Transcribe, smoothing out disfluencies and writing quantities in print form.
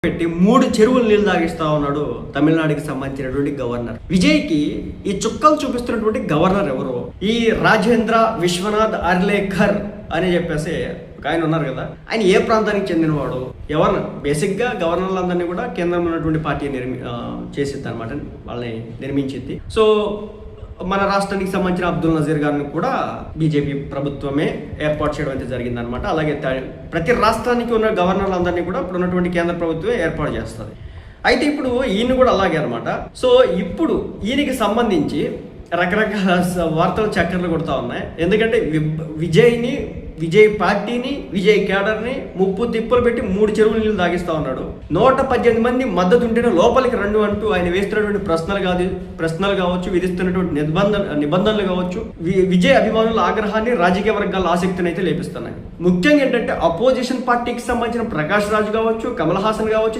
పెట్టి 3 చెరువులు నీళ్లు తాగిస్తా ఉన్నాడు తమిళనాడుకి సంబంధించినటువంటి గవర్నర్. విజయ్కి ఈ చుక్కలు చూపిస్తున్నటువంటి గవర్నర్ ఎవరు? ఈ రాజేంద్ర విశ్వనాథ్ అర్లేకర్ అని చెప్పేసి ఒక ఆయన ఉన్నారు కదా, ఆయన ఏ ప్రాంతానికి చెందినవాడు? ఎవరు బేసిక్ గా గవర్నర్లందరినీ కూడా కేంద్రంలో ఉన్నటువంటి పార్టీ చేసిద్ది అనమాట, వాళ్ళని నిర్మించింది. సో మన రాష్ట్రానికి సంబంధించిన అబ్దుల్ నజీర్ గారిని కూడా బీజేపీ ప్రభుత్వమే ఏర్పాటు చేయడం అయితే జరిగిందనమాట. అలాగే ప్రతి రాష్ట్రానికి ఉన్న గవర్నర్లందరినీ కూడా ఇప్పుడు ఉన్నటువంటి కేంద్ర ప్రభుత్వమే ఏర్పాటు చేస్తుంది. అయితే ఇప్పుడు ఈయన కూడా అలాగే అనమాట. సో ఇప్పుడు ఈయనకి సంబంధించి రకరకాల వార్తలు చక్కర్లు కొడతా ఉన్నాయి. ఎందుకంటే విజయ్ పార్టీని, విజయ్ కేడర్ని ముప్పు తిప్పలు పెట్టి 3 చెరువులు నీళ్ళు తాగిస్తా ఉన్నాడు. 118 మంది మద్దతు ఉంటేనే లోపలికి రండు అంటూ ఆయన వేస్తున్నటువంటి ప్రశ్నలు కావచ్చు, విధిస్తున్నటువంటి నిబంధనలు కావచ్చు, విజయ్ అభిమానుల ఆగ్రహాన్ని, రాజకీయ వర్గాల ఆసక్తిని అయితే లేపిస్తున్నాయి. ముఖ్యంగా ఏంటంటే అపోజిషన్ పార్టీకి సంబంధించిన ప్రకాష్ రాజ్ కావచ్చు, కమల్ హాసన్ కావచ్చు,